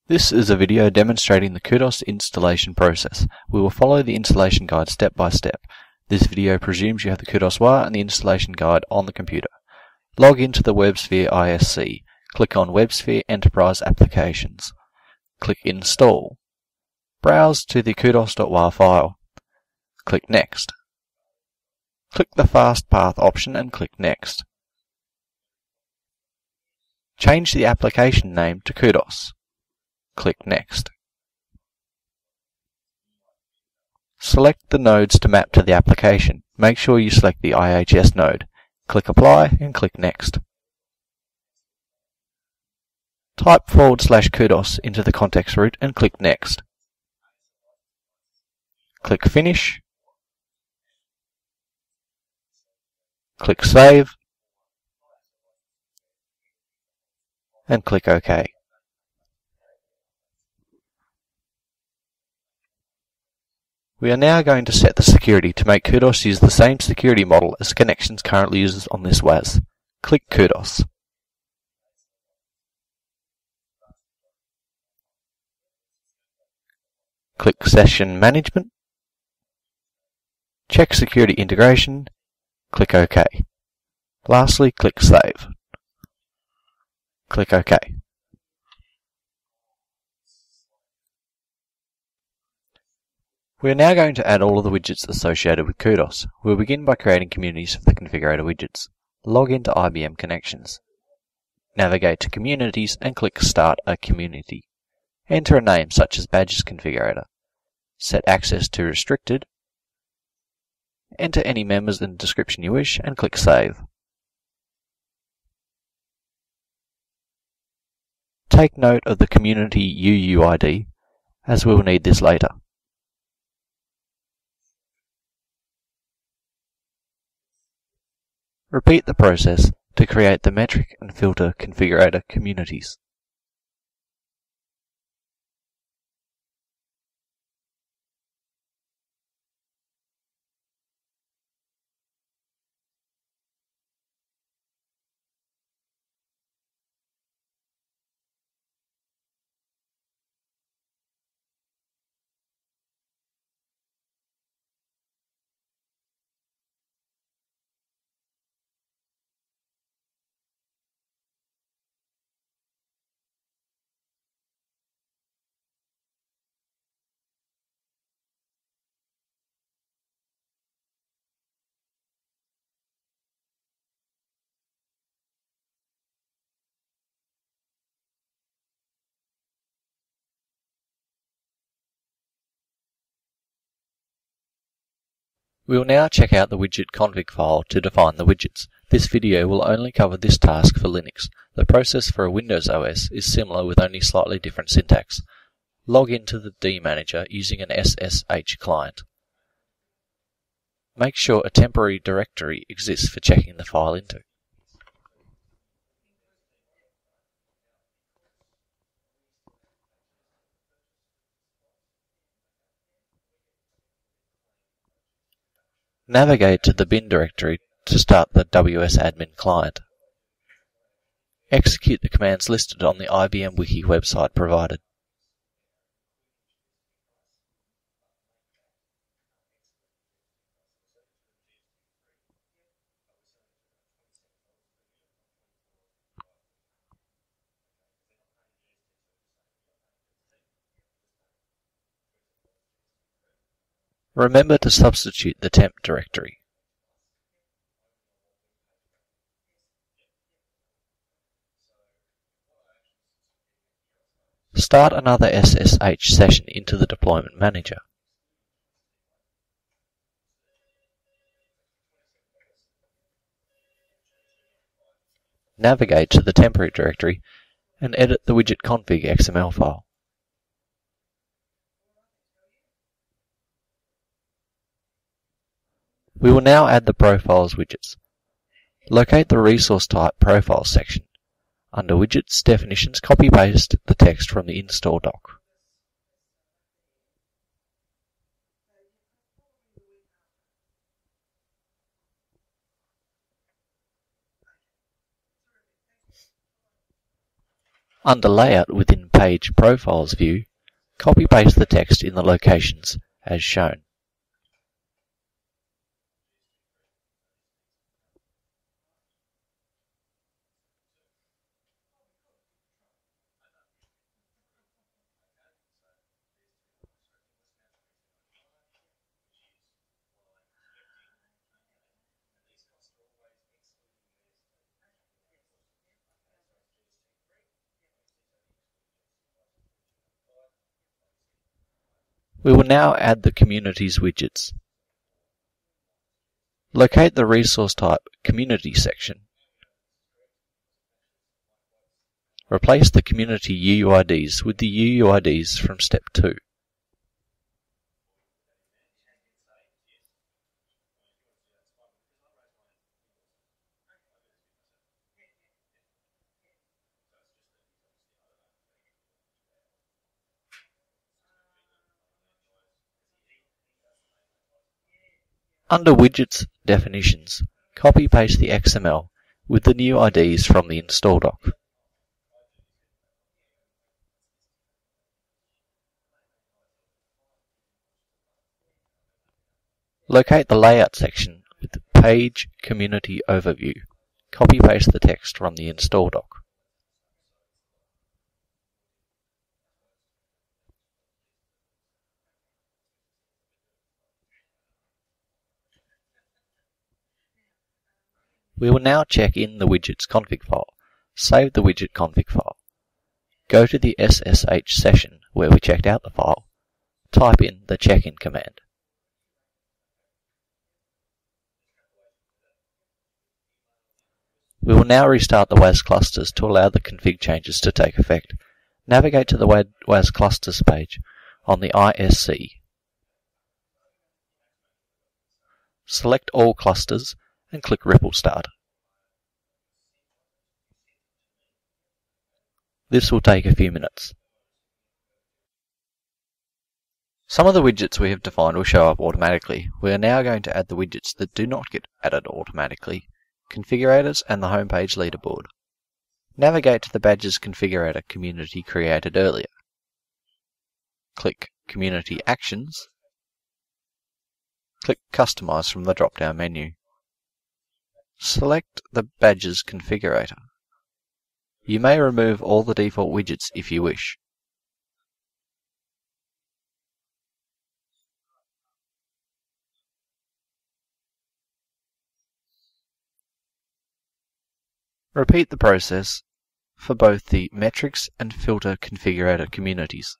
This is a video demonstrating the Kudos installation process. We will follow the installation guide step by step. This video presumes you have the Kudos wire and the installation guide on the computer. Log into the WebSphere ISC. Click on WebSphere Enterprise Applications. Click Install. Browse to the kudos.wire file. Click Next. Click the Fast Path option and click Next. Change the application name to Kudos. Click Next. Select the nodes to map to the application. Make sure you select the IHS node. Click Apply and click Next. Type /kudos into the context root and click Next. Click Finish. Click Save. And click OK. We are now going to set the security to make Kudos use the same security model as Connections currently uses on this WAS. Click Kudos. Click Session Management. Check Security Integration. Click OK. Lastly, click Save. Click OK. We are now going to add all of the widgets associated with Kudos. We'll begin by creating communities for the configurator widgets. Log into IBM Connections. Navigate to Communities and click Start a Community. Enter a name such as Badges Configurator. Set access to Restricted. Enter any members and description you wish and click Save. Take note of the community UUID, as we will need this later. Repeat the process to create the metric and filter configurator communities. We will now check out the Widget Config file to define the widgets. This video will only cover this task for Linux. The process for a Windows OS is similar with only slightly different syntax. Log into the dmanager using an SSH client. Make sure a temporary directory exists for checking the file into. Navigate to the bin directory to start the wsadmin client. Execute the commands listed on the IBM Wiki website provided. Remember to substitute the temp directory. Start another SSH session into the deployment manager. Navigate to the temporary directory and edit the Widget Config XML file. We will now add the Profiles Widgets. Locate the resource type Profiles section. Under Widgets Definitions, copy-paste the text from the install doc. Under Layout within Page Profiles view, copy-paste the text in the locations as shown. We will now add the Communities Widgets. Locate the resource type Community section. Replace the Community UUIDs with the UUIDs from Step 2. Under Widgets Definitions, copy-paste the XML with the new IDs from the install doc. Locate the Layout section with the Page Community Overview. Copy-paste the text from the install doc. We will now check in the widget's config file. Save the widget config file. Go to the SSH session where we checked out the file. Type in the check-in command. We will now restart the WAS clusters to allow the config changes to take effect. Navigate to the WAS clusters page on the ISC. Select all clusters and click Ripple Start. This will take a few minutes. Some of the widgets we have defined will show up automatically. We are now going to add the widgets that do not get added automatically, configurators and the homepage leaderboard. Navigate to the Badges configurator community created earlier. Click Community Actions. Click Customize from the drop-down menu. Select the Badges configurator. You may remove all the default widgets if you wish. Repeat the process for both the Metrics and Filter configurator communities.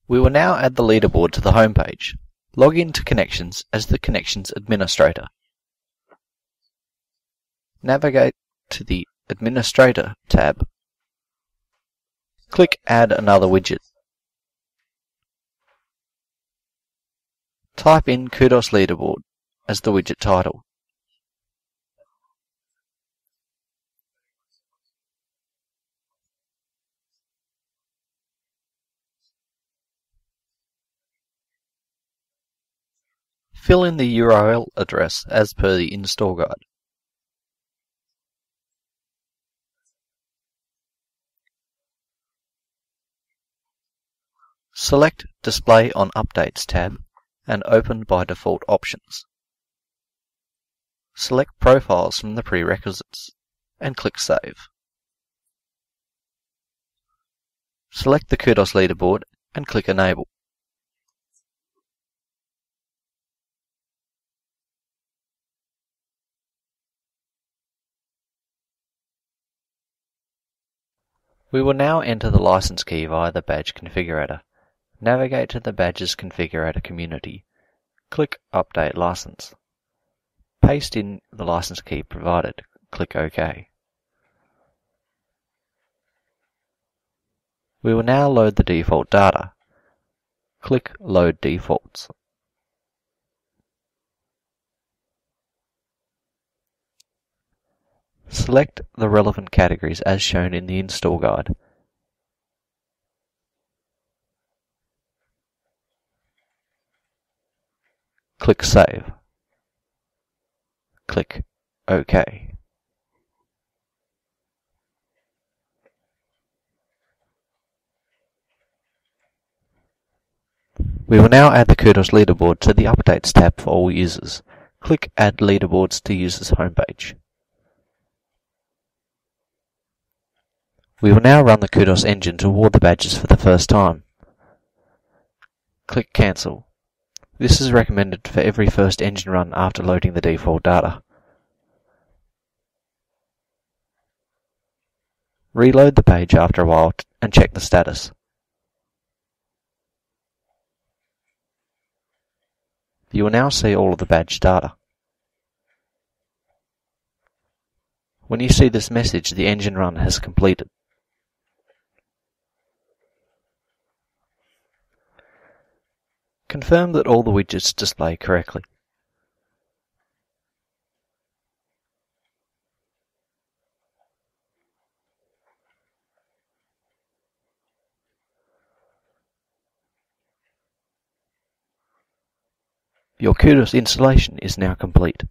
We will now add the leaderboard to the homepage. Log into Connections as the Connections administrator. Navigate to the Administrator tab. Click Add another widget. Type in Kudos Leaderboard as the widget title. Fill in the URL address as per the install guide. Select Display on Updates tab and Open by Default options. Select Profiles from the prerequisites and click Save. Select the Kudos Leaderboard and click Enable. We will now enter the license key via the badge configurator. Navigate to the Badges Configurator community. Click Update License. Paste in the license key provided. Click OK. We will now load the default data. Click Load Defaults. Select the relevant categories as shown in the install guide. Click Save. Click OK. We will now add the Kudos Leaderboard to the Updates tab for all users. Click Add Leaderboards to Users homepage. We will now run the Kudos engine to award the badges for the first time. Click Cancel. This is recommended for every first engine run after loading the default data. Reload the page after a while and check the status. You will now see all of the badge data. When you see this message, the engine run has completed. Confirm that all the widgets display correctly. Your Kudos installation is now complete.